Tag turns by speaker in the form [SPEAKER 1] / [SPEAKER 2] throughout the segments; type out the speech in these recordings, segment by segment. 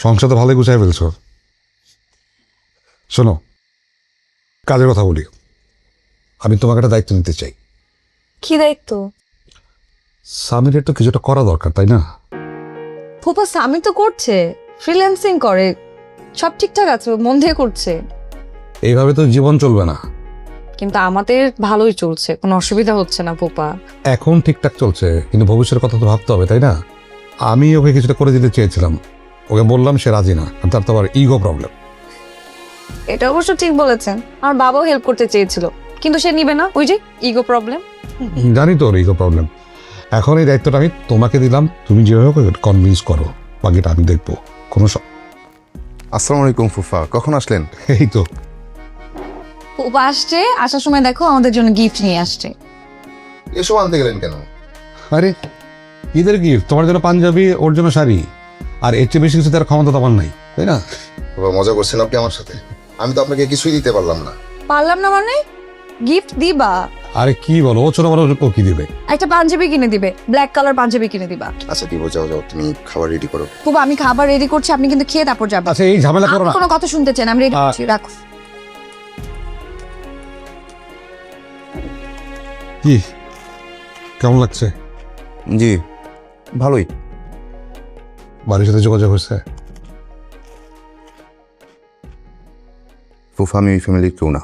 [SPEAKER 1] সংসার তো ভালোই গুছাই ফেলছো। শোনো, কাজের কথা বলি। আমি তোমাকে একটা দায়িত্ব নিতে চাই।
[SPEAKER 2] কি দায়িত্ব?
[SPEAKER 1] স্বামীর তো কিছুটা করা দরকার, তাই না?
[SPEAKER 2] ফুপা স্বামী তো করছে, ফ্রিল্যান্সিং করে, সব ঠিকঠাক আছে, ও মন দিয়ে করছে।
[SPEAKER 1] এইভাবে তো জীবন চলবে না।
[SPEAKER 2] কিন্তু আমাদের ভালোই চলছে, কোনো অসুবিধা হচ্ছে না ফুপা।
[SPEAKER 1] এখন ঠিকঠাক চলছে, কিন্তু ভবিষ্যতের কথা তো ভাবতে হবে, তাই না? আমি ওকে কিছুটা করে দিতে চেয়েছিলাম, ওকে বললাম, সে রাজি না। তার তো আবার ইগো প্রবলেম।
[SPEAKER 2] এটা অবশ্য ঠিক বলেছেন, আমার বাবাও হেল্প করতে চেয়েছিল, কিন্তু সে নিবে না, ওই যে ইগো প্রবলেম।
[SPEAKER 1] জানি তো ওর ইগো প্রবলেম। এখন এই দায়িত্বটা আমি তোমাকে দিলাম, তুমি যেভাবে হোক কনভিন্স করো, বাকিটা আমি দেখবো। কোনো
[SPEAKER 3] আসসালামু আলাইকুম ফুফা, কখন আসলেন?
[SPEAKER 1] এই তো
[SPEAKER 2] ফুপা আসছে, আসার সময় দেখো আমাদের জন্য গিফট নিয়ে আসছে।
[SPEAKER 3] এসব আনতে গেলেন কেন?
[SPEAKER 1] আরে ঈদের গিফট, তোমার জন্য পাঞ্জাবি, ওর জন্য শাড়ি, আর এর চেয়ে বেশি কিছু তার ক্ষমতা তো আমার নাই, তাই না?
[SPEAKER 3] ফুফা মজা করছেন আপনি আমার সাথে? আমি তো আপনাকে কিছুই দিতে পারলাম না।
[SPEAKER 2] পারলাম না মানে? গিফট দিবা?
[SPEAKER 1] আরে কি বলো, ও ছোট বড় ও কি দিবে?
[SPEAKER 2] একটা পাঞ্জাবি কিনে দিবে, ব্ল্যাক কালার পাঞ্জাবি কিনে দিবা।
[SPEAKER 3] আচ্ছা দিব, যাও যাও, তুমি খাবার রেডি করো।
[SPEAKER 2] ফুপা আমি খাবার রেডি করছি, আপনি কিন্তু খেয়ে তারপর যাবেন।
[SPEAKER 1] আচ্ছা এই ঝামেলা করো না।
[SPEAKER 2] কোনো কথা শুনতে চান? আমি রেডি করছি, রাখো।
[SPEAKER 1] কি কেমন লাগছে?
[SPEAKER 3] জি ভালোই।
[SPEAKER 1] বাড়ির সাথে যোগাযোগ হয়েছে?
[SPEAKER 3] ফুফা আমি ওই ফ্যামিলির কেউ না,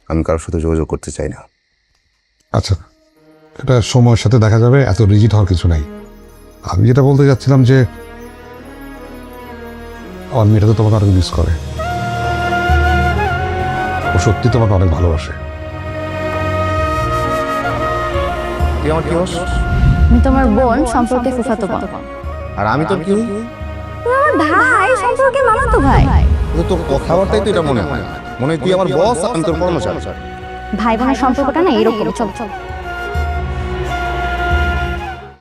[SPEAKER 3] আমি কারোর সাথে যোগাযোগ করতে চাই না।
[SPEAKER 1] আচ্ছা, এটা সময়ের সাথে দেখা যাবে, এত রিজিড হওয়ার কিছু নাই। আমি যেটা বলতে যাচ্ছিলাম যে আমার মেয়েটা তো তোমাকে অনেক মিস করে, ও সত্যি তোমাকে অনেক ভালোবাসে।
[SPEAKER 3] তুই আমার কি হস?
[SPEAKER 4] আমি তোমার বোন সম্পর্কে ফুফাতো বোন।
[SPEAKER 3] আর আমি তো কি হই?
[SPEAKER 4] আমার ভাই সম্পর্কে মামাতো ভাই।
[SPEAKER 3] তোর কথাবার্তাই তো এটা মনে হয় তুই আমার বস, আমি তোর কর্মচারী।
[SPEAKER 4] ভাই বোনের সম্পর্কটা না এরকম। চল চল।